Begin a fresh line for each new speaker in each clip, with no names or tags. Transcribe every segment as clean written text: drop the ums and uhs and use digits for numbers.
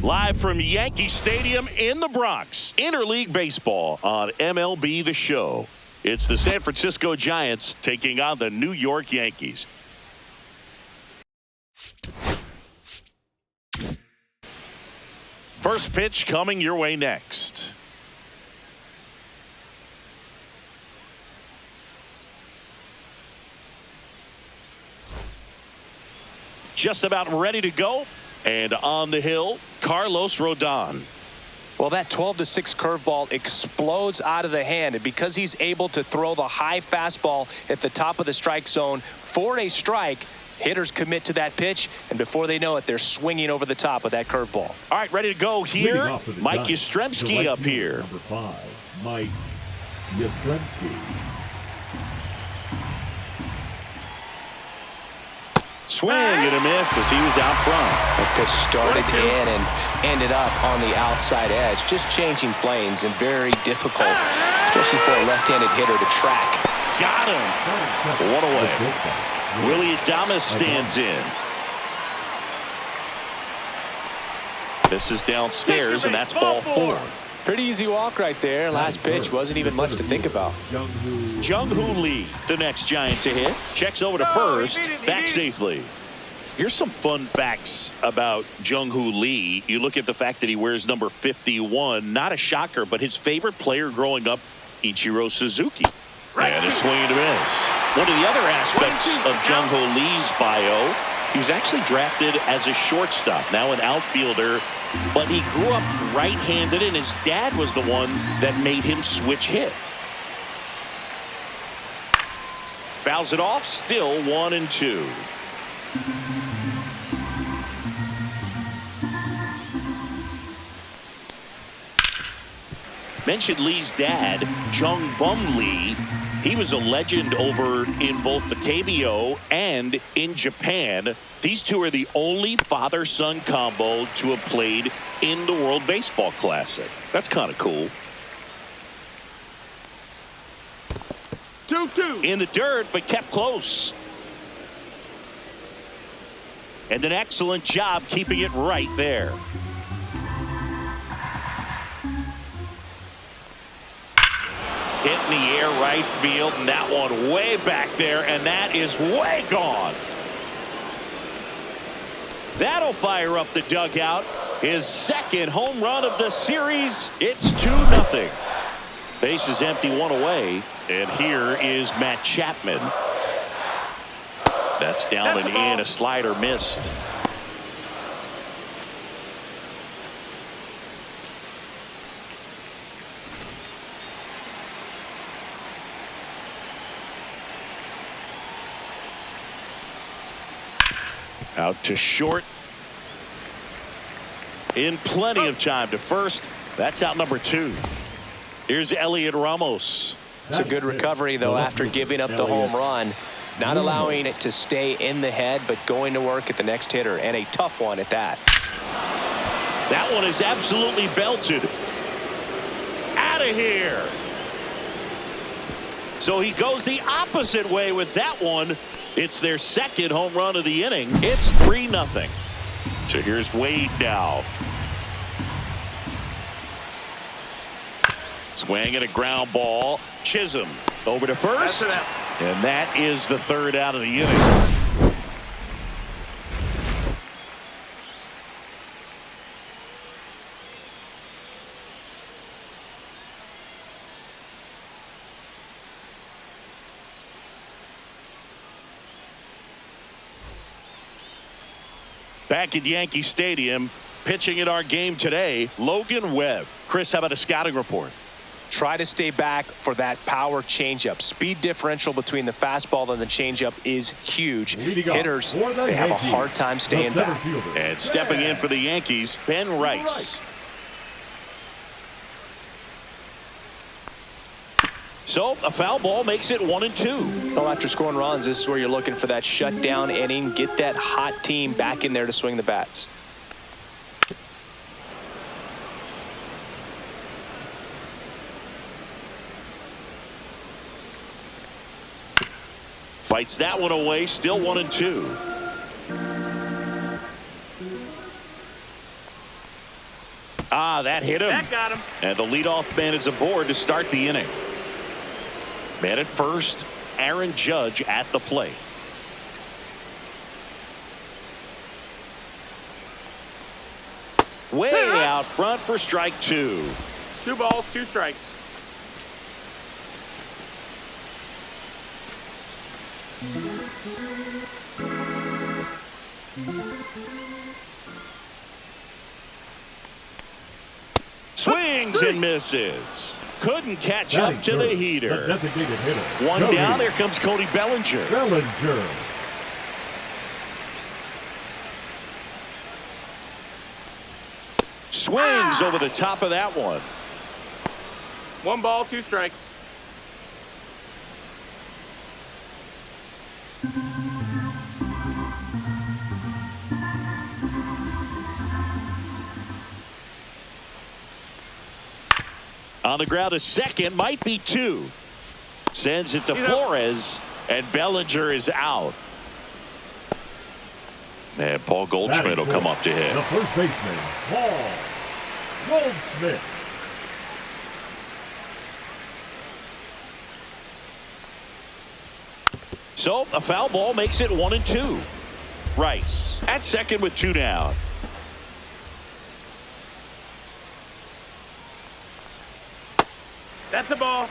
Live from Yankee Stadium in the Bronx, interleague baseball on MLB The Show. It's the San Francisco Giants taking on the New York Yankees. First pitch coming your way next. Just about ready to go. And on the hill, Carlos Rodon.
Well, that 12-6 curveball explodes out of the hand, and because he's able to throw the high fastball at the top of the strike zone for a strike, hitters commit to that pitch, and before they know it, they're swinging over the top with that curveball.
All right, ready to go here. Mike Yastrzemski up here.
Number 5, Mike Yastrzemski.
Swing and a miss as he was out front.
That pitch started in and ended up on the outside edge, just changing planes and very difficult, especially for a left-handed hitter to track.
Got him. One away. Willie Adames stands in. This is downstairs, and that's ball 4.
Pretty easy walk right there. Last pitch wasn't even much to think about.
Jung-Hoo Lee, the next Giant to hit. Checks over to first, back safely. Here's some fun facts about Jung-Hoo Lee. You look at the fact that he wears number 51. Not a shocker, but his favorite player growing up, Ichiro Suzuki. And a swing and a miss. One of the other aspects of Jung-Hoo Lee's bio, he was actually drafted as a shortstop, now an outfielder, but he grew up right-handed, and his dad was the one that made him switch hit. Fouls it off, still 1-2. Mentioned Lee's dad, Jung Bum Lee. He was a legend over in both the KBO and in Japan. These two are the only father-son combo to have played in the World Baseball Classic. That's kind of cool. 2-2. In the dirt, but kept close. And an excellent job keeping it right there. Hit in the air right field, and that one way back there, and that is way gone. That'll fire up the dugout. His second home run of the series. It's 2-0. Base is empty, one away. And here is Matt Chapman. That's down and in. A slider missed. Out to short. In plenty of time to first. That's out number 2. Here's Elliot Ramos.
It's a good recovery, though, after giving up the home run. Not allowing it to stay in the head, but going to work at the next hitter, and a tough one at that.
That one is absolutely belted. Out of here. So he goes the opposite way with that one. It's their second home run of the inning. It's 3-0. So here's Wade now. Swing and a ground ball. Chisholm over to first. And that is the third out of the inning. Back at Yankee Stadium, pitching in our game today, Logan Webb. Chris, how about a scouting report?
Try to stay back for that power changeup. Speed differential between the fastball and the changeup is huge. Hitters, they have a hard time staying back.
And stepping in for the Yankees, Ben Rice. So a foul ball makes it 1-2.
Well, after scoring runs, this is where you're looking for that shutdown inning. Get that hot team back in there to swing the bats.
Fights that one away, still 1-2. That hit him.
That got him.
And the leadoff man is aboard to start the inning. Man at first, Aaron Judge at the plate. Way out front for strike 2.
2 balls, 2 strikes.
Swings and misses. Couldn't catch up to the heater.
Designated hitter.
One down. There comes Cody Bellinger.
Bellinger.
Swings over the top of that one.
1 ball, 2 strikes.
On the ground, a second, might be 2. Sends it to Flores, and Bellinger is out. And Paul Goldschmidt will come up to hit.
The first baseman, Paul Goldschmidt.
So a foul ball makes it 1-2. Rice at second with 2 down.
That's a ball.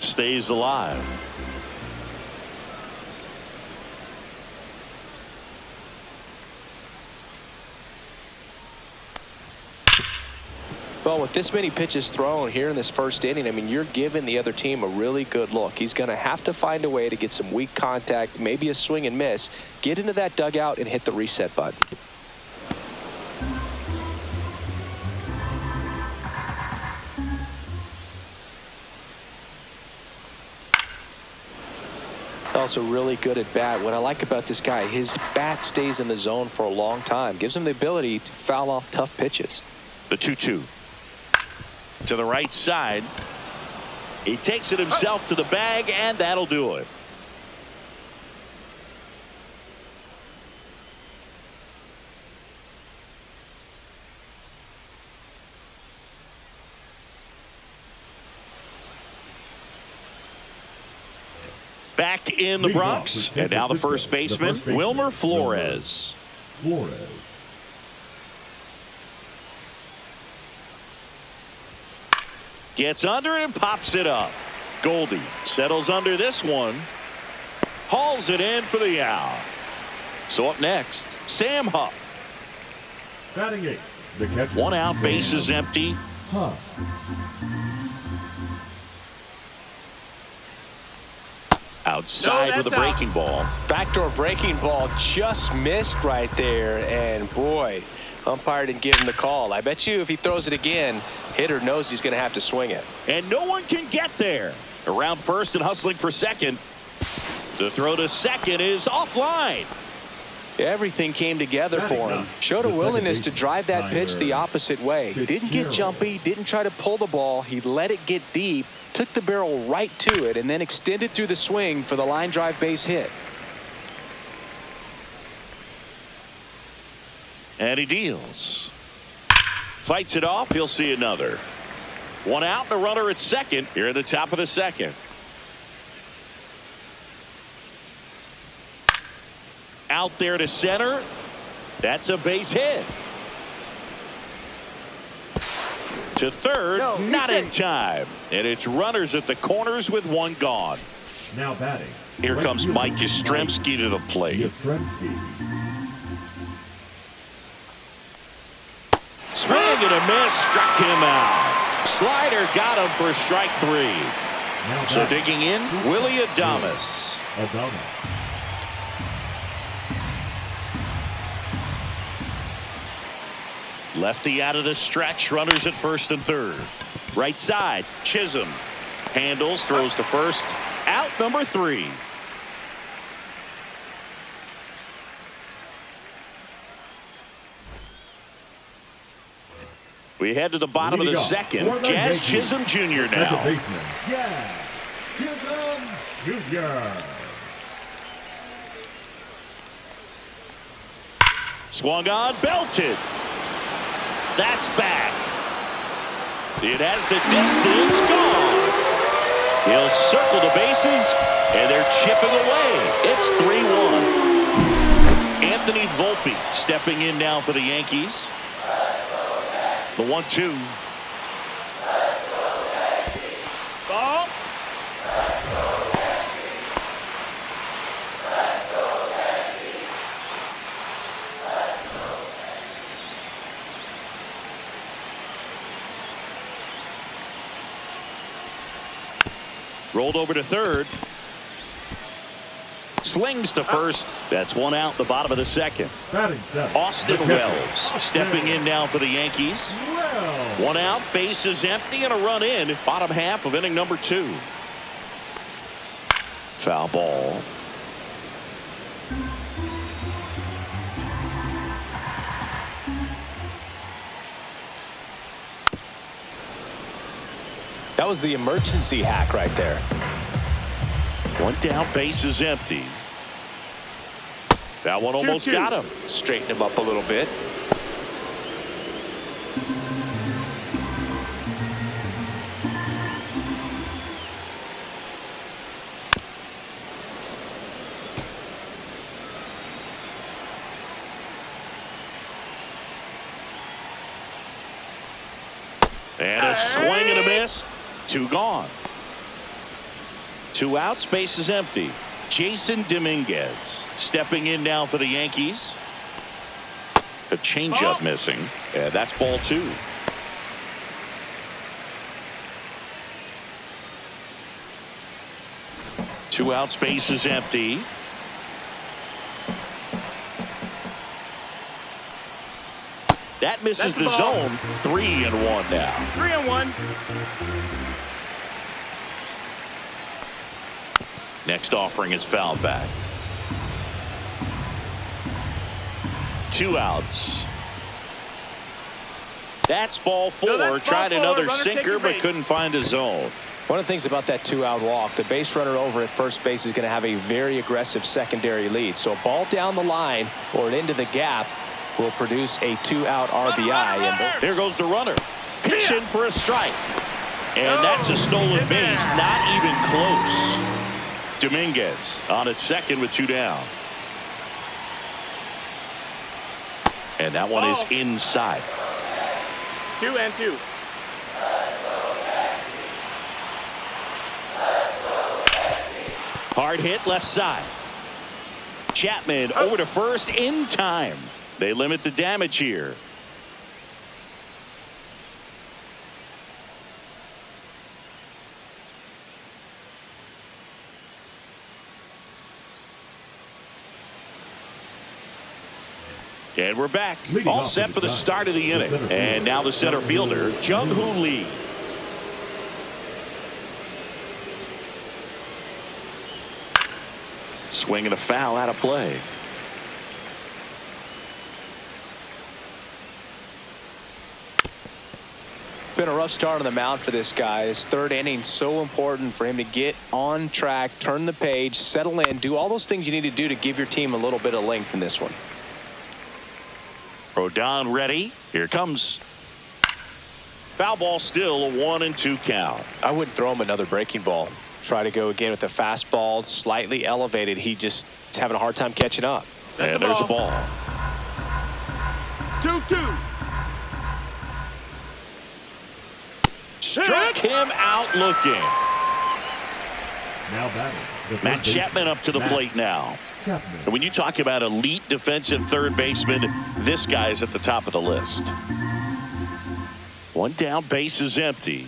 Stays alive.
Well, with this many pitches thrown here in this first inning, I mean, you're giving the other team a really good look. He's going to have to find a way to get some weak contact, maybe a swing and miss, get into that dugout and hit the reset button. Also really good at bat. What I like about this guy, his bat stays in the zone for a long time. Gives him the ability to foul off tough pitches.
The 2-2. To the right side. He takes it himself to the bag, and that'll do it. Back in the Bronx, and now the first baseman, Wilmer Flores.
Flores.
Gets under it and pops it up. Goldie settles under this one. Hauls it in for the out. So up next, Sam Huff.
Batting 8. The catcher.
1 out,
Sam
bases empty.
Huff.
Outside with a breaking ball.
Backdoor breaking ball just missed right there, and boy, umpire didn't give him the call. I bet you if he throws it again, hitter knows he's going to have to swing it.
And no one can get there. Around first and hustling for second. The throw to second is offline.
Everything came together for him. Showed a willingness to drive that pitch the opposite way. Didn't get jumpy, didn't try to pull the ball. He let it get deep, took the barrel right to it, and then extended through the swing for the line drive base hit.
And he deals. Fights it off. He'll see another. 1 out and a runner at second here at the top of the second. Out there to center. That's a base hit. To third, not in time. And it's runners at the corners with 1 gone.
Now batting.
Here comes Mike Yastrzemski to the plate.
Yastrzemski.
Swing and a miss, struck him out. Slider got him for strike 3.
Now
So
batting.
digging in, Willie Adames.
Adames.
Lefty out of the stretch, runners at first and third. Right side, Chisholm. Handles, throws to first. Out number 3. We head to the bottom of the second. Jazz Chisholm Jr.
Second
now.
baseman, Jazz Chisholm Jr.
Swung on, belted. That's back. It has the distance, gone. He'll circle the bases, and they're chipping away. It's 3-1. Anthony Volpe stepping in now for the Yankees. The 1-2.
Ball.
Rolled over to third. Slings to first. That's one out, the bottom of the second.
Batting seventh,
Austin
the
Wells
catcher,
stepping in now for the Yankees.
Wells.
One out, bases empty, and a run in. Bottom half of inning number 2. Foul ball.
That was the emergency hack right there.
One down, bases empty. That one almost
2-2.
got him.
Straighten him up a little bit.
And a swing and a miss. 2 gone. 2 outs, bases empty. Jason Dominguez stepping in now for the Yankees. A changeup missing. And that's ball 2. Two outs, bases empty. That misses
That's the
the
ball.
zone. 3-1 now.
3-1.
Next offering is fouled back. 2 outs. That's ball 4.
No, that's ball
Tried
4.
another
Runner
sinker,
taking
but
base.
couldn't find a zone.
One of the things about that 2-out walk, the base runner over at first base is going to have a very aggressive secondary lead. So a ball down the line or an into the gap will produce a 2-out RBI. And
There goes the runner. Pitch in for a strike. And that's a stolen base. Not even close. Dominguez on its second with 2 down. And that one is inside.
2-2.
Hard hit left side. Chapman over to first in time. They limit the damage here. And we're back.
Leading
All
off
set
to
for
the
the
side,
start of the
the
inning.
center fielder,
And now the center fielder, Jung-Hoo Lee. Swing and a foul out of play.
been a rough start on the mound for this guy. His third inning so important for him to get on track, turn the page, settle in, do all those things you need to do to give your team a little bit of length in this one.
Rodon ready. Here comes. Foul ball, still a 1-2 count.
I wouldn't throw him another breaking ball. Try to go again with the fastball, slightly elevated. He just is having a hard time catching up.
And there's a ball.
2-2.
Struck him out looking.
Now batting. the third
Matt
baseman,
Chapman up to the
Matt
plate now.
Chapman.
And when you talk about elite defensive third baseman, this guy's at the top of the list. One down, base is empty.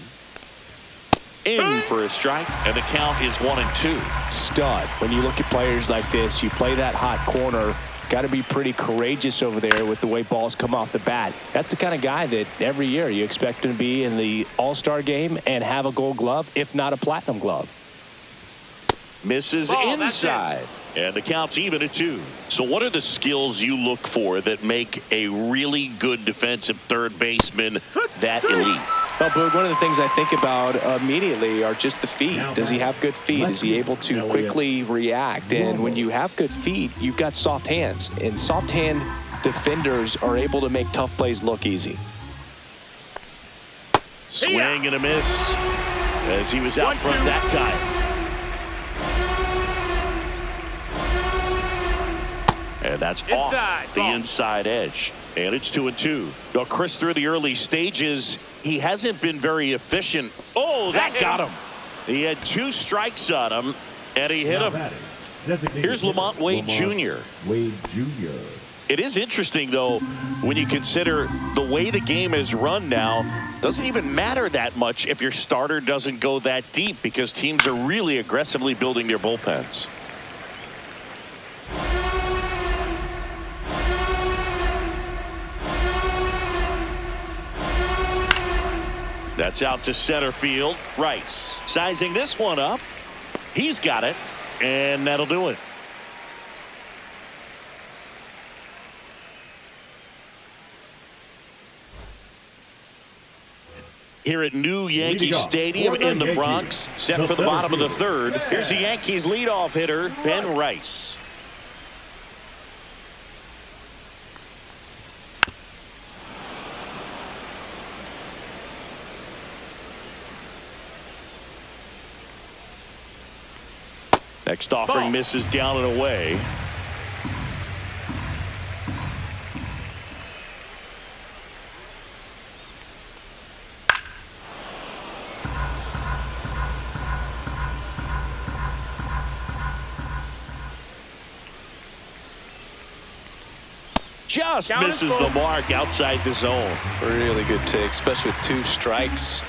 In for a strike, and the count is 1-2.
Stud. When you look at players like this, you play that hot corner. Got to be pretty courageous over there with the way balls come off the bat. That's the kind of guy that every year you expect him to be in the All-Star game and have a Gold Glove, if not a Platinum Glove.
Misses
Ball, that's
inside. And the count's even at 2. So what are the skills you look for that make a really good defensive third baseman that elite?
Well, Boog, one of the things I think about immediately are just the feet. Does he have good feet? Is he able to quickly react? And when you have good feet, you've got soft hands. And soft hand defenders are able to make tough plays look easy.
Swing and a miss as he was out front that time. And that's off the inside edge. And it's 2-2. Now, Chris, through the early stages, he hasn't been very efficient. Oh, that got him. He had 2 strikes on him, and he hit him. Here's Lamont Wade Jr. It is interesting, though, when you consider the way the game is run now. Doesn't even matter that much if your starter doesn't go that deep, because teams are really aggressively building their bullpens. That's out to center field. Rice sizing this one up. He's got it, and that'll do it. Here at New Yankee Stadium in the Bronx, set for the bottom of the third. Here's the Yankees leadoff hitter, Ben Rice. Next offering misses down and away. Just misses the mark outside the zone.
Really good take, especially with 2 strikes.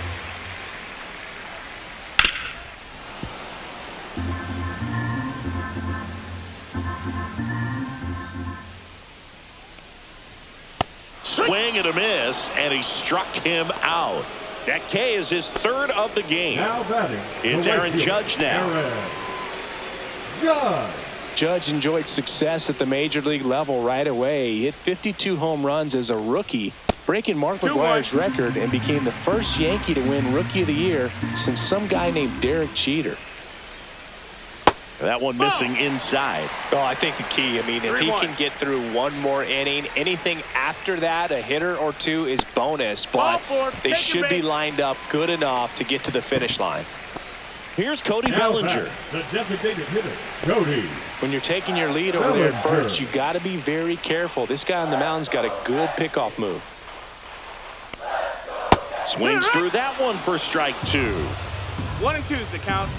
Swing and a miss, and he struck him out. That K is his 3rd of the game.
Now batting,
it's Aaron Judge now.
Judge enjoyed success at the major league level right away. He hit 52 home runs as a rookie, breaking Mark McGwire's record, and became the first Yankee to win Rookie of the Year since some guy named Derek Jeter.
That one missing inside.
Oh, I think the key, I mean, if he can get through one more inning, anything after that, a hitter or 2 is bonus, but they should be lined up good enough to get to the finish line.
Here's Cody Bellinger.
The designated hitter, Cody.
When you're taking your lead over there at first, you got to be very careful. This guy on the mound's got a good pickoff move.
Swings through that one for strike 2.
1 and 2's the count.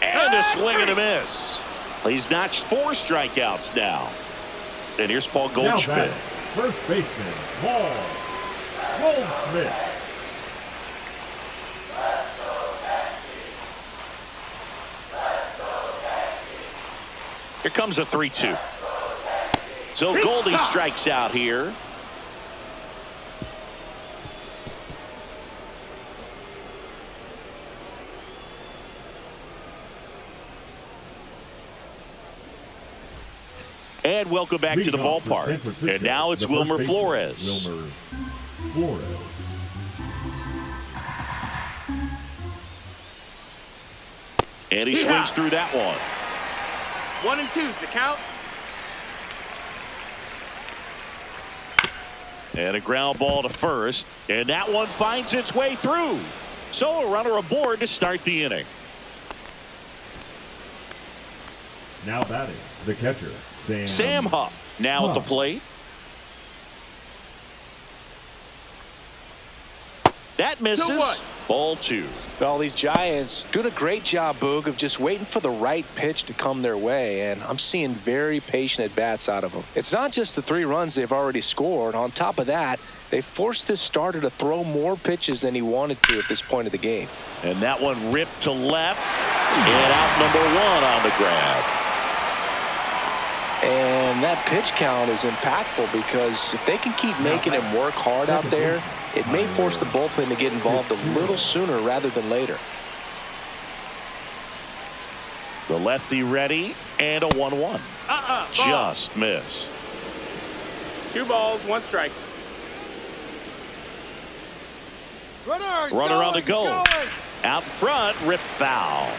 And a swing and a miss. He's notched 4 strikeouts now. And here's Paul Goldschmidt.
First baseman, Paul Goldschmidt.
Here comes a 3-2. So Goldie strikes out here. And welcome back to the ballpark. And now it's Wilmer Flores. And he swings through that one.
1 and 2's the count.
And a ground ball to first. And that one finds its way through. So a runner aboard to start the inning.
Now batting, the catcher,
Sam Huff now at the plate. That misses. Ball 2.
Well, these Giants doing a great job, Boog, of just waiting for the right pitch to come their way, and I'm seeing very patient at-bats out of them. It's not just the 3 runs they've already scored. On top of that, they forced this starter to throw more pitches than he wanted to at this point of the game.
And that one ripped to left, and out number 1 on the grab.
And that pitch count is impactful because if they can keep making him work hard out there, it may force the bullpen to get involved a little sooner rather than later.
The lefty ready, and a 1-1. Just missed.
2 balls, 1 strike.
Runner on the go. Out in front, rip foul.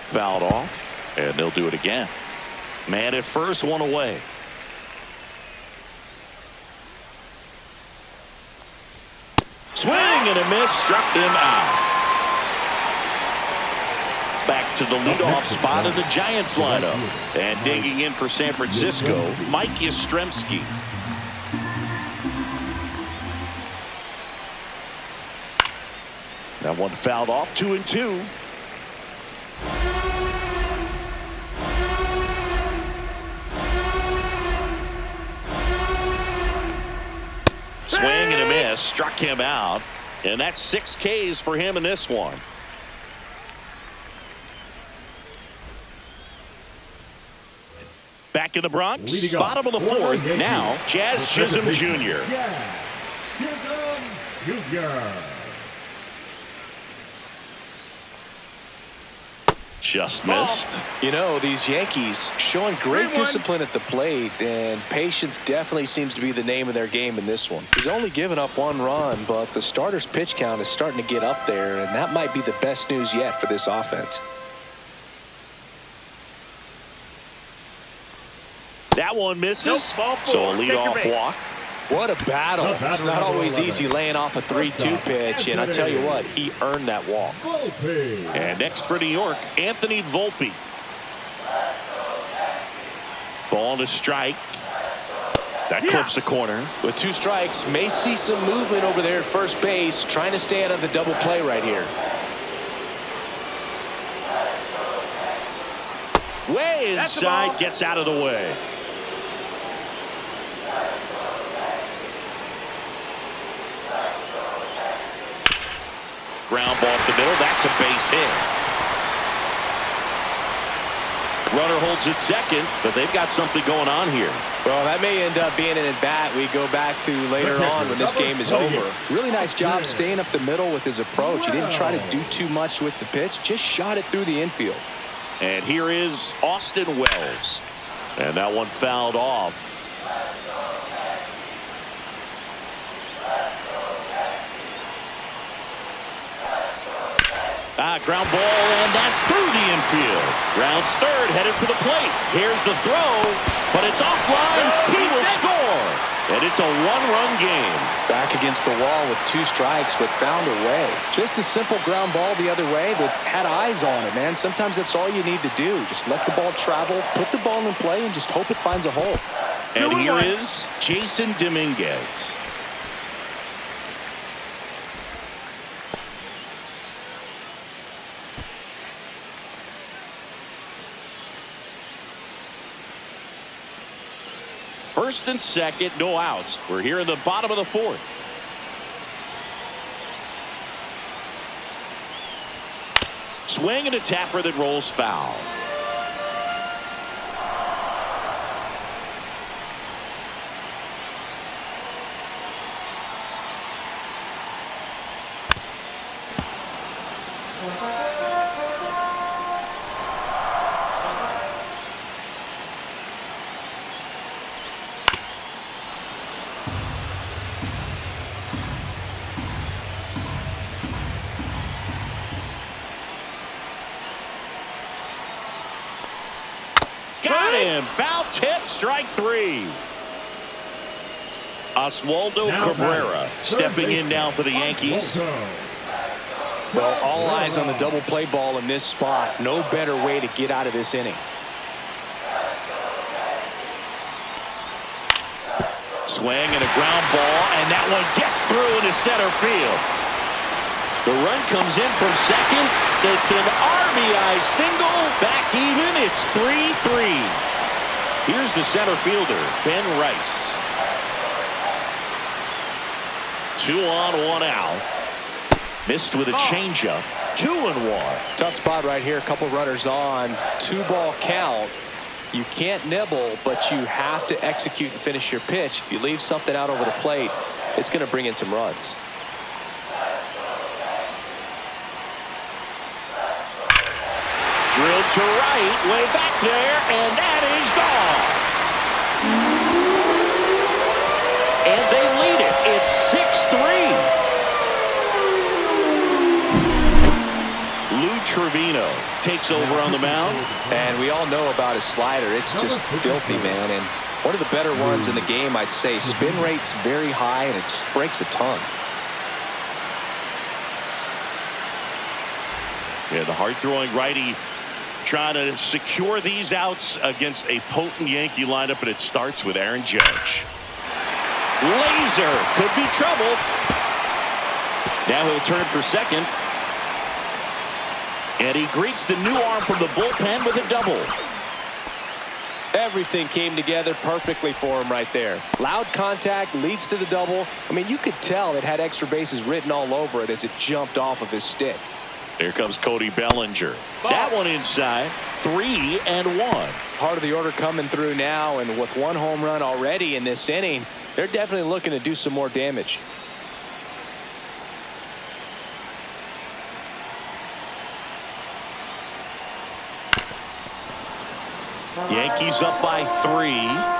Fouled off, and they'll do it again. Man at first, one away. Swing and a miss, struck him out. Back to the leadoff spot of the Giants lineup. And digging in for San Francisco, Mike Yastrzemski. That one fouled off, 2-2. Swing and a miss, struck him out. And that's 6 Ks for him in this one. Back in the Bronx, bottom of the 4th. Now, Jazz Chisholm Jr. Just missed.
You know, these Yankees showing great
3-1.
discipline at the plate, and patience definitely seems to be the name of their game in this one. He's only given up 1 run, but the starter's pitch count is starting to get up there, and that might be the best news yet for this offense.
That one misses.
Nope, ball
So a
4. Take your
leadoff
base.
walk.
What a battle. It's not always easy laying off a 3-2 pitch, and I tell you what, he earned that walk.
And next for New York, Anthony Volpe. Ball to strike. That clips the corner.
With 2 strikes, may see some movement over there at first base, trying to stay out of the double play right here.
Way
That's the
inside,
ball.
gets out of the way. Ground ball up the middle. That's a base hit. Runner holds it second, but they've got something going on here.
Well, that may end up being an at-bat we go back to later on when this game is over. Really nice job staying up the middle with his approach. He didn't try to do too much with the pitch, just shot it through the infield.
And here is Austin Wells. And that one fouled off. Ground ball, and that's through the infield. Rounds third, headed for the plate. Here's the throw, but it's offline. He will score. And it's a 1-run game.
Back against the wall with 2 strikes, but found a way. Just a simple ground ball the other way that had eyes on it, man. Sometimes that's all you need to do. Just let the ball travel, put the ball in play, and just hope it finds a hole.
And here is Jason Dominguez. First and second, no outs. We're here in the bottom of the 4th. Swing and a tapper that rolls foul. Got him. Foul tip, strike 3. Oswaldo Cabrera stepping in now for the Yankees.
Well, all eyes on the double play ball in this spot. No better way to get out of this inning.
Swing and a ground ball, and that one gets through into center field. The run comes in from second. It's an RBI single. Back even. It's 3-3. Here's the center fielder, Ben Rice. 2 on, 1 out. Missed with a changeup. 2-1.
Tough spot right here. A couple runners on. 2-ball count. You can't nibble, but you have to execute and finish your pitch. If you leave something out over the plate, it's going to bring in some runs.
Drilled to right, way back there, and that is gone. And they lead it. It's 6-3. Lou Trevino takes over on the mound.
And we all know about his slider. It's just filthy, man. And one of the better ones in the game, I'd say. Spin rate's very high, and it just breaks a ton.
Yeah, the hard-throwing righty trying to secure these outs against a potent Yankee lineup, and it starts with Aaron Judge. Laser could be trouble. Now he'll turn for second. And he greets the new arm from the bullpen with a double.
Everything came together perfectly for him right there. Loud contact leads to the double. I mean, you could tell it had extra bases written all over it as it jumped off of his stick.
Here comes Cody Bellinger. That one inside. 3-1.
Part of the order coming through now, and with one home run already in this inning, they're definitely looking to do some more damage.
Yankees up by 3.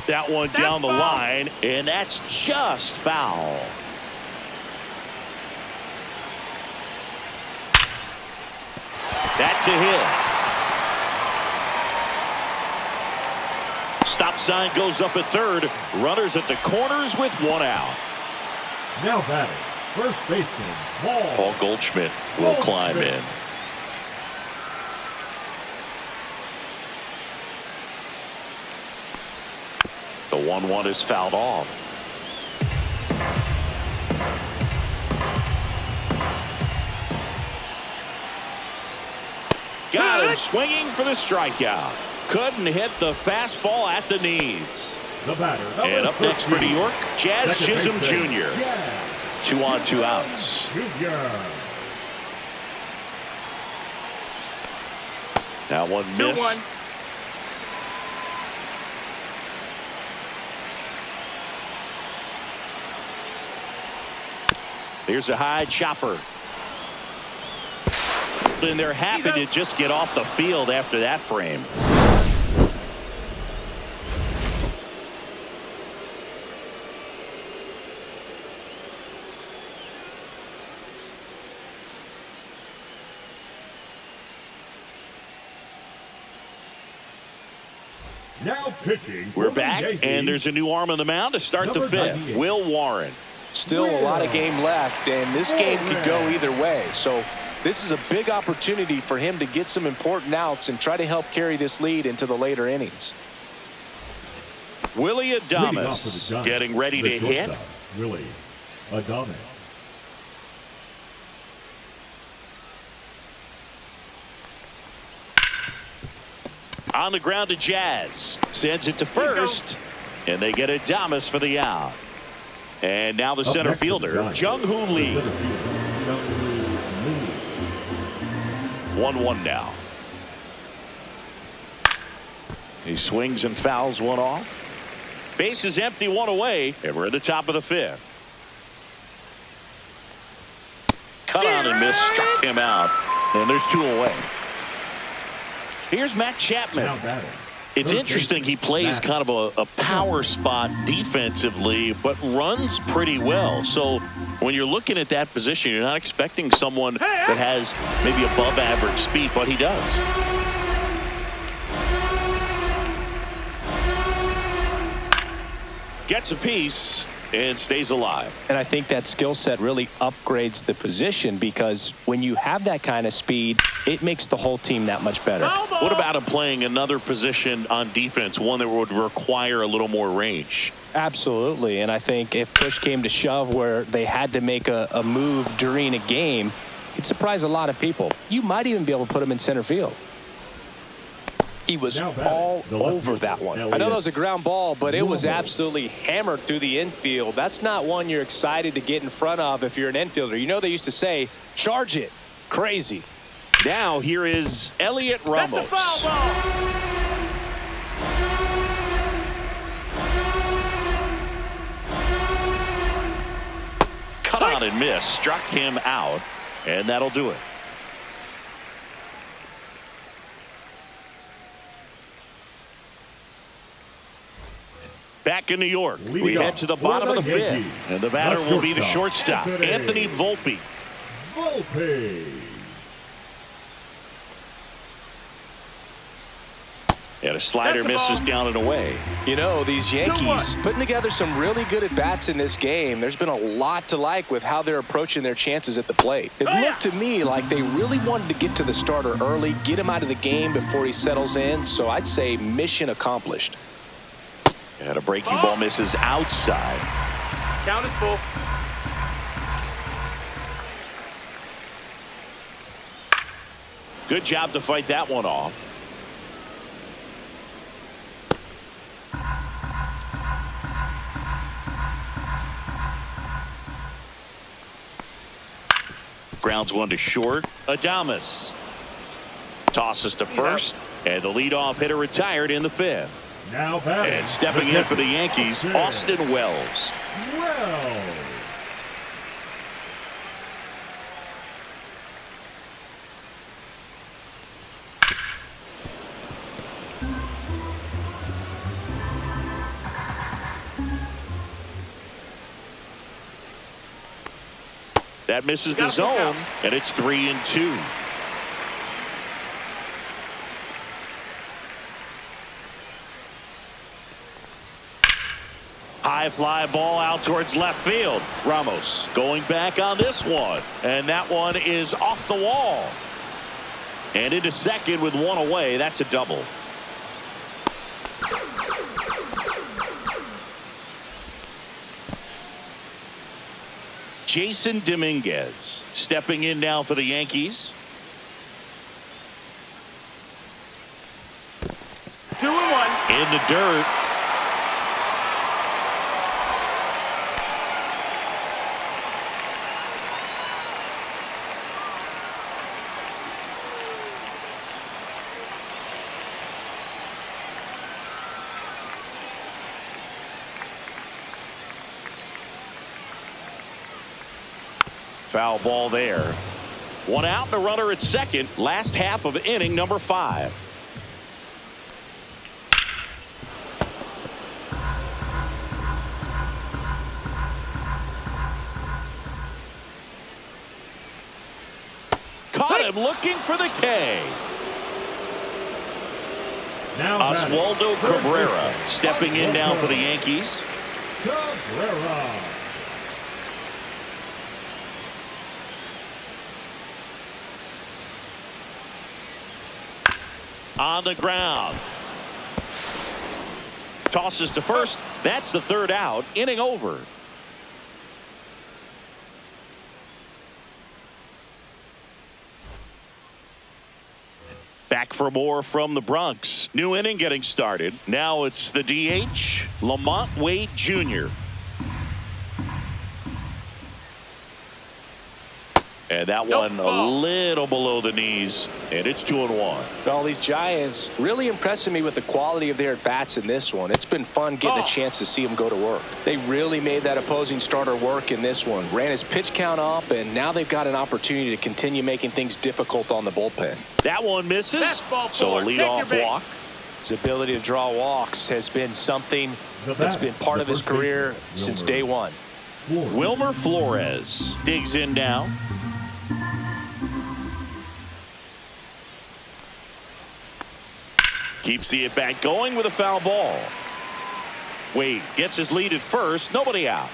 That one down the line, and that's just foul. That's a hit. Stop sign goes up at third. Runners at the corners with one out.
Now batting, first baseman,
Paul Goldschmidt will climb in. The 1-1 is fouled off. Got him swinging for the strikeout. Couldn't hit the fastball at the knees.
The batter.
And up next for New York, Jazz Chisholm Jr. 2 on, 2 outs. That one missed.
2-1.
Here's a high chopper. And they're happy to just get off the field after that frame.
Now pitching.
We're back, and there's a new arm on the mound to start the fifth. Will Warren.
Still a lot of game left, and this game could go either way. So this is a big opportunity for him to get some important outs and try to help carry this lead into the later innings.
Willie Adames getting ready to hit.
Willie Adames.
On the ground to Jazz. Sends it to first, and they get Adames for the out. And now the center fielder, Jung-Hoo Lee. 1-1 now. He swings and fouls one off. Base is empty, one away, and we're at the top of the fifth. Cut on and miss, struck him out, and there's 2 away. Here's Matt Chapman. It's interesting, he plays kind of a power spot defensively, but runs pretty well. So when you're looking at that position, you're not expecting someone that has maybe above average speed, but he does. Gets a piece and stays alive.
And I think that skill set really upgrades the position, because when you have that kind of speed, it makes the whole team that much better.
What about him playing another position on defense, one that would require a little more range?
Absolutely. And I think if push came to shove where they had to make a move during a game, it'd surprise a lot of people. You might even be able to put him in center field. He was all over that one. I know that was a ground ball, but it was absolutely hammered through the infield. That's not one you're excited to get in front of if you're an infielder. You know, they used to say, charge it. Crazy.
Now here is Elliot Ramos.
That's a foul ball.
Cut on and miss. Struck him out, and that'll do it. Back in New York, we
Leading
head
off
to the
for
bottom of the
Yankees,
fifth. And the batter will be the shortstop, Anthony Volpe.
Volpe.
And a slider
That's the
misses
ball.
down and away.
You know, these Yankees
2-1.
putting together some really good at-bats in this game. There's been a lot to like with how they're approaching their chances at the plate. It looked to me like they really wanted to get to the starter early, get him out of the game before he settles in. So I'd say mission accomplished.
And a breaking ball misses outside.
Count is full.
Good job to fight that one off. Grounds one to short. Adames tosses to first, and the leadoff hitter retired in the fifth.
Now batting.
And stepping in for the Yankees, Austin Wells.
Wells.
That misses the
Got to look
zone,
out.
and it's 3-2. High fly ball out towards left field. Ramos going back on this one, and that one is off the wall. And into second with one away. That's a double. Jason Dominguez stepping in now for the Yankees.
2-1.
In the dirt. Foul ball there. One out and a runner at second. Last half of inning number 5. Caught him looking for the K.
Now batting.
Oswaldo Cabrera stepping in now for the Yankees.
Cabrera.
On the ground. Tosses to first. That's the third out. Inning over. Back for more from the Bronx. New inning getting started. Now it's the DH, Lamont Wade Jr. And that one a little below the knees, and it's 2-1.
Well, these Giants really impressing me with the quality of their at-bats in this one. It's been fun getting a chance to see them go to work. They really made that opposing starter work in this one. Ran his pitch count up, and now they've got an opportunity to continue making things difficult on the bullpen.
That one misses, so a leadoff walk.
His ability to draw walks has been something that's been part of his career since day one.
Wilmer Flores digs in now. Keeps the at-bat going with a foul ball. Wade gets his lead at first. Nobody out.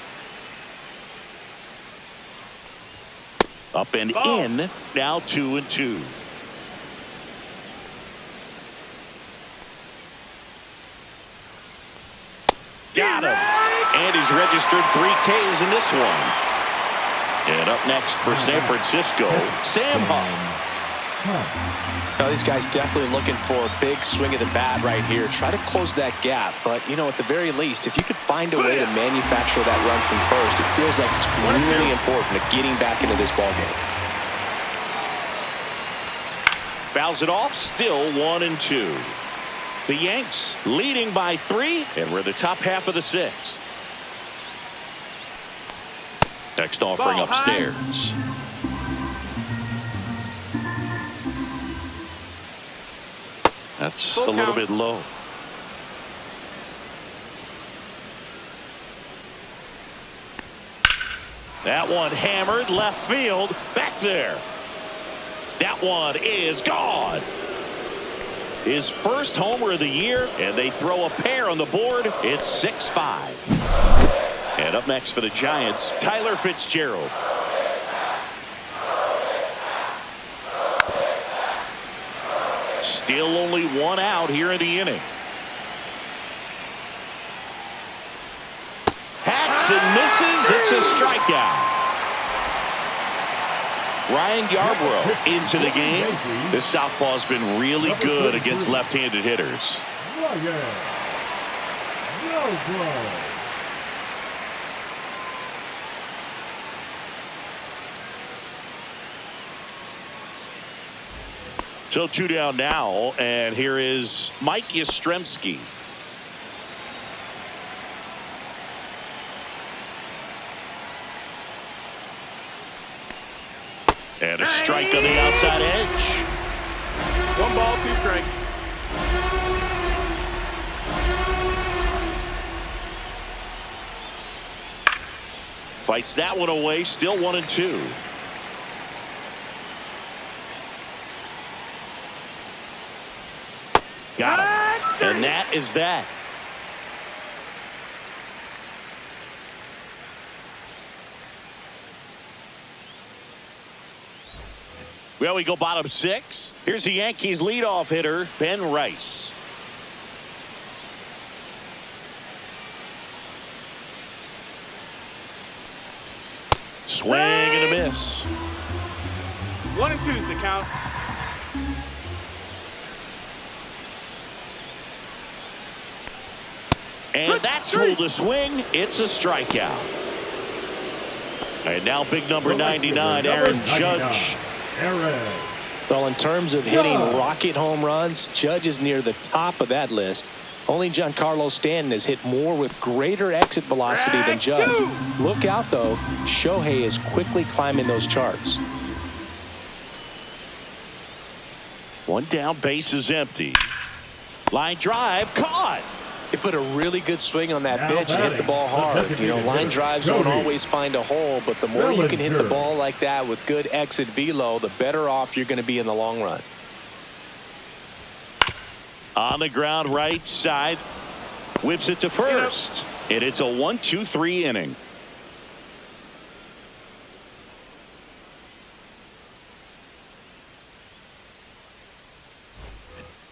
Up and in. Now 2-2. Got him. And he's registered 3 Ks in this one. And up next for San Francisco, Sam Huff.
Now, these guys definitely looking for a big swing of the bat right here. Try to close that gap. But, you know, at the very least, if you could find a way to manufacture that run from first, it feels like it's really important to getting back into this ballgame.
Fouls it off, still 1-2. The Yanks leading by 3, and we're the top half of the 6th. Next offering upstairs. That's a little bit low. That one hammered left field. Back there. That one is gone. His first homer of the year, and they throw a pair on the board. It's 6-5. And up next for the Giants, Tyler Fitzgerald. Still only one out here in the inning. Hacks and misses. It's a strikeout. Ryan Yarbrough into the game. This southpaw's been really good against left-handed hitters. So 2 down now, and here is Mike Yastrzemski. And a strike on the outside edge.
1 ball, 2 strikes.
Fights that one away, still 1-2. Got him. And that is that. Well, we go bottom 6. Here's the Yankees leadoff hitter, Ben Rice. Swing and a miss.
1-2 is the count.
And that's ruled a swing. It's a strikeout. And now big number 99, Aaron Judge.
Well, in terms of hitting rocket home runs, Judge is near the top of that list. Only Giancarlo Stanton has hit more with greater exit velocity than Judge. Look out, though. Shohei is quickly climbing those charts.
One down, base is empty. Line drive, caught.
They put a really good swing on that pitch and hit the ball hard. You know, line drives don't always find a hole, but the more you can hit the ball like that with good exit velo, the better off you're going to be in the long run.
On the ground, right side. Whips it to first. And it's a 1-2-3 inning.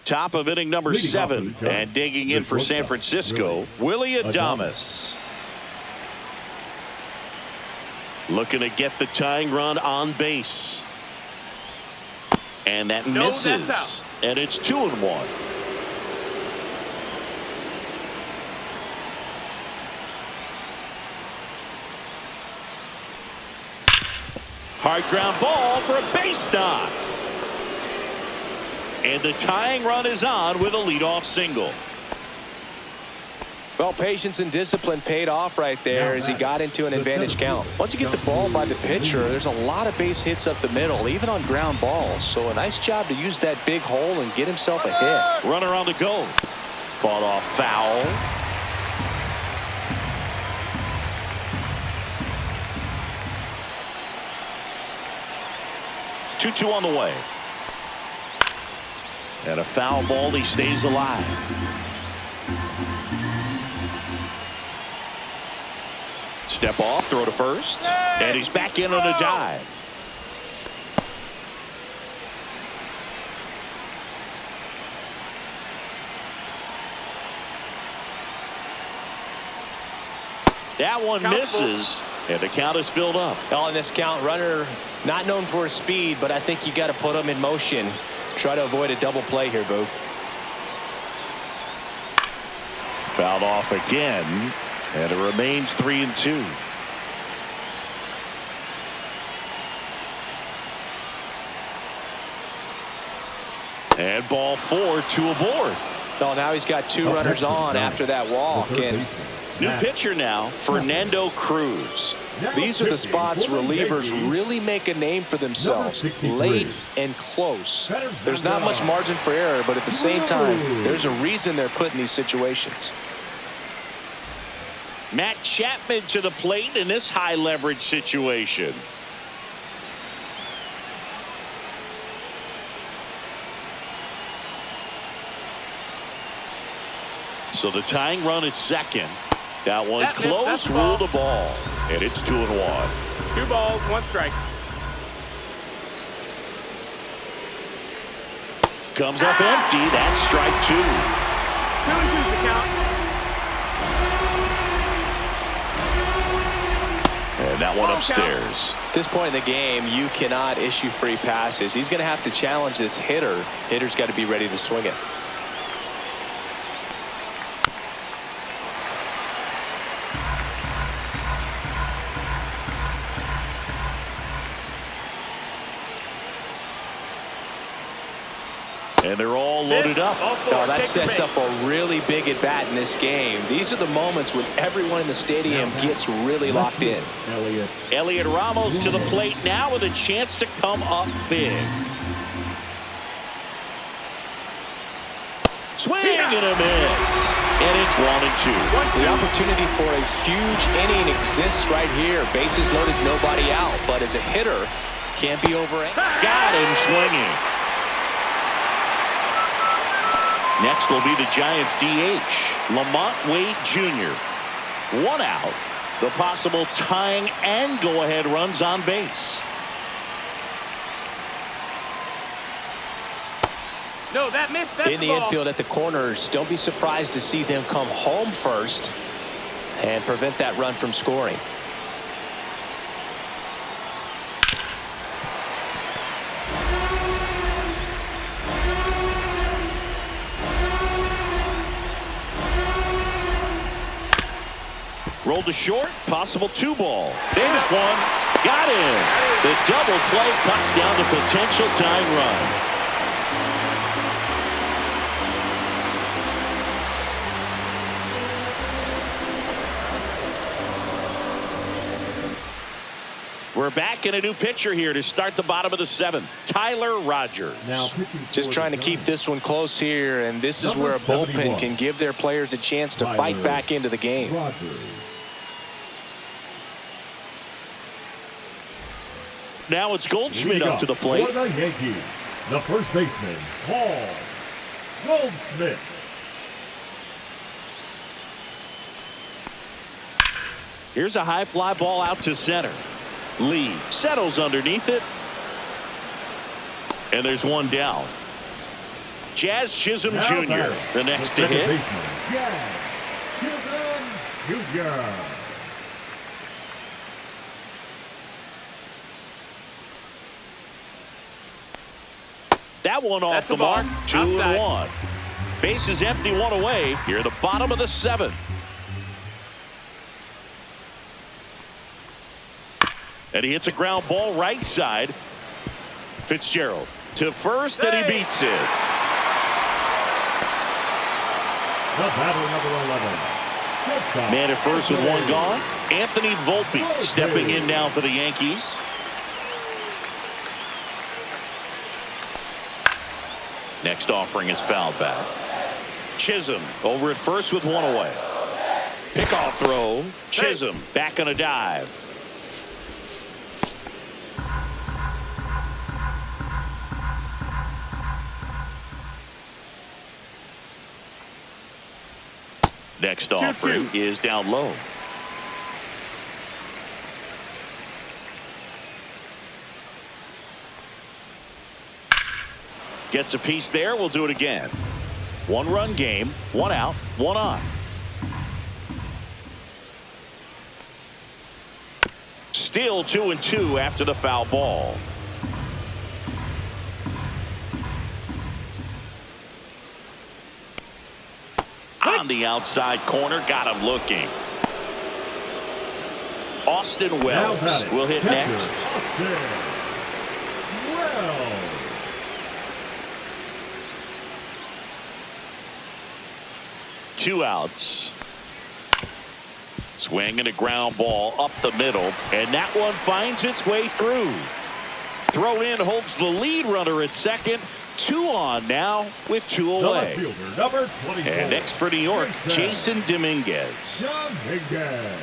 Top of inning number 7, and digging in for San Francisco, Willie Adames. Looking to get the tying run on base. And that misses. And it's 2-1. Hard ground ball for a base knock. And the tying run is on with a leadoff single.
Well, patience and discipline paid off right there as he got into an advantage count. Once you get the ball by the pitcher, there's a lot of base hits up the middle, even on ground balls. So a nice job to use that big hole and get himself a hit.
Runner on the go. Fought off foul. Two on the way. And a foul ball, he stays alive. Step off, throw to first. And he's back in on a dive. That one misses, and the count is filled up.
Well, in this count, runner not known for his speed, but I think you got to put him in motion. Try to avoid a double play here, Boo.
Fouled off again, and it remains 3-2. And ball 4, 2 aboard.
Oh, now he's got 2 runners on after that walk. And
new pitcher now, Fernando Cruz.
These are the spots relievers really make a name for themselves, late and close. There's not much margin for error, but at the same time, there's a reason they're put in these situations.
Matt Chapman to the plate in this high leverage situation. So the tying run at second. That one close, ruled the ball. And it's 2-1.
2 balls, 1 strike.
Comes up empty. That's strike 2.
2-2's the count.
And that one upstairs.
At this point in the game, you cannot issue free passes. He's going to have to challenge this hitter. Hitter's got to be ready to swing it.
And they're all loaded up.
Oh, that sets up a really big at bat in this game. These are the moments when everyone in the stadium gets really locked in.
Elliot Ramos to the plate now with a chance to come up big. Swing and a miss. And it's 1-2.
The opportunity for a huge inning exists right here. Bases loaded, nobody out. But as a hitter, can't be over it.
Got him swinging. Next will be the Giants DH, Lamont Wade Jr. 1 out. The possible tying and go-ahead runs on base.
No, that missed. That's
in the infield at the corners, don't be surprised to see them come home first and prevent that run from scoring.
Rolled to short, possible 2-ball. There's one. Got him. The double play cuts down the potential tying run. We're back in a new pitcher here to start the bottom of the 7th. Tyler Rogers.
Just trying to keep this one close here, and this is where a bullpen can give their players a chance to fight back into the game.
Now it's Goldschmidt up to the plate.
For the Yankees, the first baseman, Paul Goldschmidt.
Here's a high fly ball out to center. Lee settles underneath it. And there's one down. Jazz Chisholm Jr. the next to hit.
Jazz Chisholm Jr.
That one off the mark. 2-1. Base is empty, 1 away. Here at the bottom of the 7th. And he hits a ground ball right side. Fitzgerald to first, and he beats it.
The batter, number 11.
Man at first with 1 gone. Anthony Volpe stepping in now for the Yankees. Next offering is fouled back. Chisholm over at first with 1 away. Pickoff throw. Chisholm back on a dive. Next offering is down low. Gets a piece there. We'll do it again. 1-run game, 1 out, 1 on. Still 2-2 after the foul ball. On the outside corner, got him looking. Austin Wells will hit next. Two outs. Swinging a ground ball up the middle, and that one finds its way through. Throw in holds the lead runner at second. 2 on now with 2
The
away.
left fielder, number 24.
And next for New York, Jason Dominguez.
Dominguez.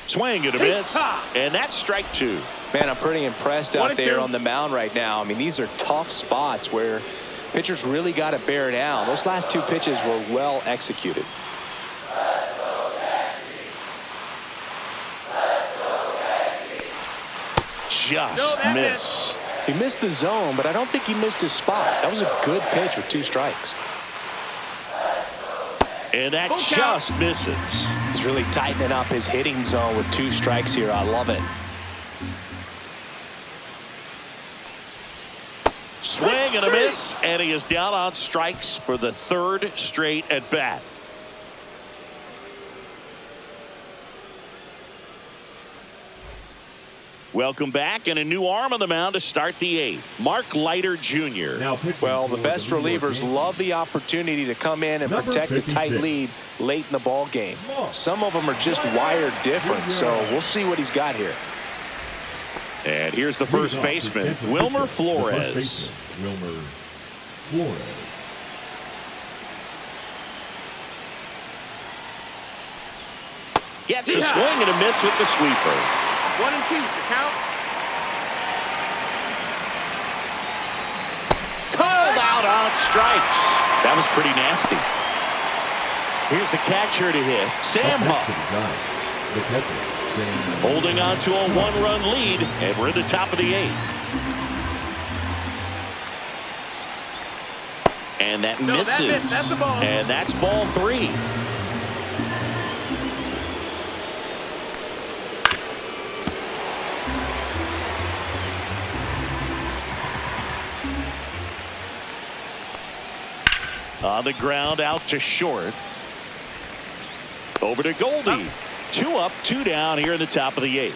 Swing and a miss. And that's strike 2.
Man, I'm pretty impressed out
1-2.
there on the mound right now. I mean, these are tough spots where pitchers really got to bear down. Those last 2 pitches were well executed.
Just missed.
He missed the zone, but I don't think he missed his spot. That was a good pitch with 2 strikes.
And that
Full
just
count.
misses.
He's really tightening up his hitting zone with 2 strikes here. I love it.
Swing and a miss, and he is down on strikes for the 3rd straight at bat. Welcome back, and a new arm on the mound to start the 8th. Mark Leiter Jr.
Now pitching
Well, the
for
best
New York
relievers
Yankees.
love the opportunity to come in and
Number
protect a tight
56.
lead late in the ball game. Some of them are just wired different, so we'll see what he's got here.
And here's the first baseman, Wilmer Flores.
Wilmer Flores.
Gets a swing and a miss with the sweeper.
1-2 the count.
Called out on strikes. That was pretty nasty. Here's the catcher to hit, Sam
Up
Huff.
next to the guy, the catcher, Sam
Holding on to a 1-run lead, and we're at the top of the 8th. And that
No, that
misses.
missed. That's a ball.
And that's ball 3. On the ground, out to short. Over to Goldie. 2 up, 2 down here in the top of the 8th.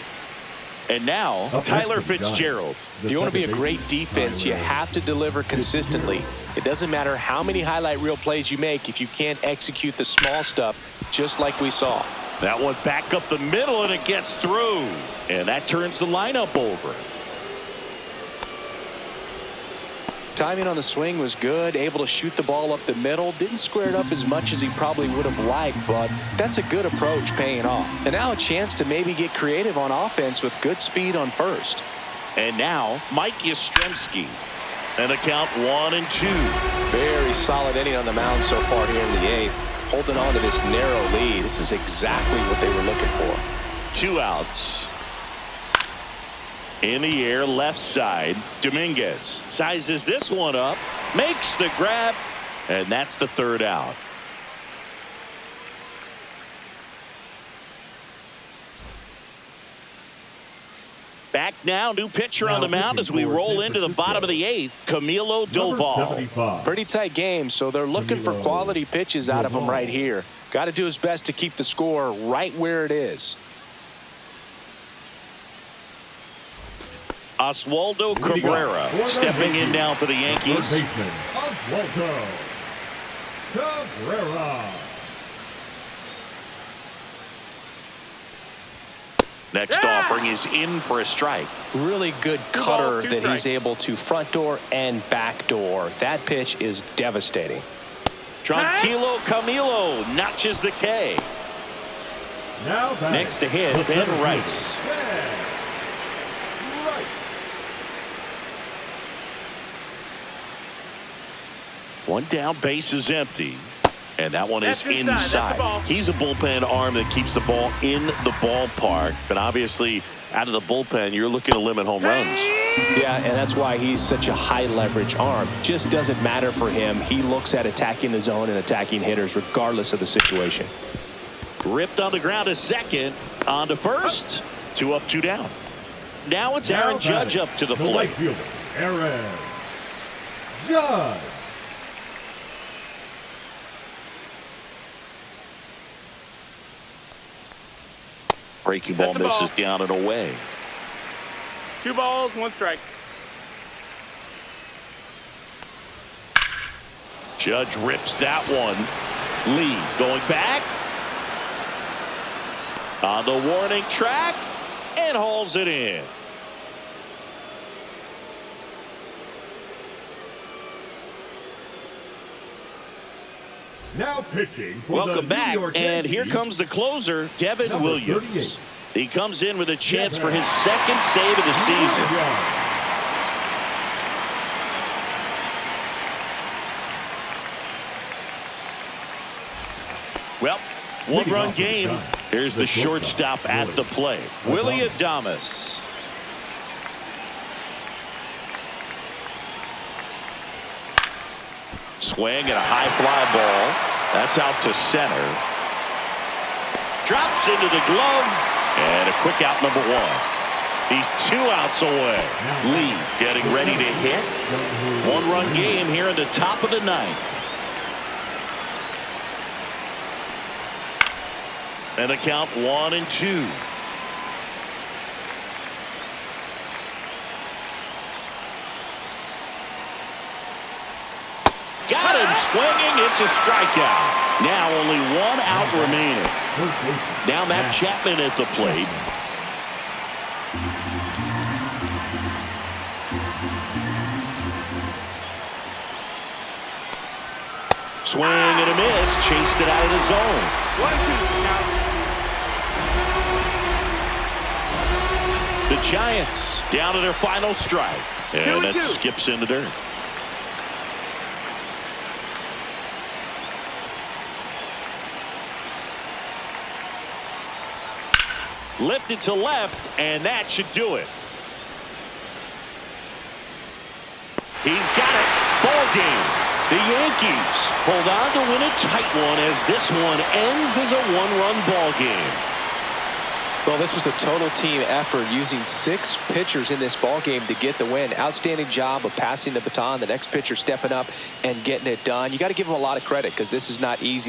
And now,
Up next
Tyler
to the Giants,
Fitzgerald.
the
If you want to be a
second
great
baseman,
defense, you
Tyler
have to deliver consistently. It doesn't matter how many highlight reel plays you make if you can't execute the small stuff, just like we saw.
That one back up the middle, and it gets through. And that turns the lineup over.
Timing on the swing was good, able to shoot the ball up the middle. Didn't square it up as much as he probably would have liked, but that's a good approach paying off. And now a chance to maybe get creative on offense with good speed on first.
And now, Mike Yastrzemski. And the count 1-2.
Very solid inning on the mound so far here in the 8th. Holding on to this narrow lead. This is exactly what they were looking for.
2 outs. In the air, left side. Dominguez sizes this one up, makes the grab, and that's the 3rd out. Back now, new pitcher on the mound as we roll into the bottom of the 8th, Camilo
Number
Doval.
75.
Pretty tight game, so they're looking for quality pitches out of him right here. Got to do his best to keep the score right where it is.
Oswaldo
What do you got?
Cabrera
For the
stepping in
Yankees,
now for the
Third
Yankees.
baseman, Oswaldo Cabrera.
Next offering is in for a strike.
Really good
2
cutter
balls, 2
that he's
strikes.
able to front door and back door. That pitch is devastating.
Tranquilo Camilo notches the K.
Now batting,
Next to hit,
the
Ben
center
Rice.
fielder, Ben Rice.
One down, base is empty. And that one is
That's inside. That's a
inside.
ball.
He's a bullpen arm that keeps the ball in the ballpark. But obviously, out of the bullpen, you're looking to limit home runs.
Yeah, and that's why he's such a high leverage arm. Just doesn't matter for him. He looks at attacking the zone and attacking hitters regardless of the situation.
Ripped on the ground to second. On to first. 2 up, 2 down. Now it's
Now
Aaron Judge
batting,
up to the
the right
plate.
fielder, Aaron Judge.
Breaking ball
That's a ball.
misses down and away.
2 balls, 1 strike.
Judge rips that one. Lee going back. On the warning track and hauls it in.
Now pitching for
Welcome
the
back,
New York
and here
Yankees,
comes the closer, Devin
number
Williams.
38.
He comes in with a chance for his second save of the season. Well, one-run game. Here's the shortstop at the plate, Willie Adames. Swing and a high fly ball. That's out to center. Drops into the glove. And a quick out, number one. He's 2 outs away. Lee getting ready to hit. One-run game here in the top of the 9th. And the count 1-2. Got him swinging. It's a strikeout. Now only 1 out remaining. Now Matt Chapman at the plate. Swing and a miss. Chased it out of the zone.
1-2 count.
The Giants down to their final strike. And that
2-2.
skips in the dirt. Lifted to left, and that should do it. He's got it. Ball game. The Yankees hold on to win a tight one as this one ends as a 1-run ball game.
Well, this was a total team effort, using 6 pitchers in this ball game to get the win. Outstanding job of passing the baton. The next pitcher stepping up and getting it done. You got to give them a lot of credit because this is not easy.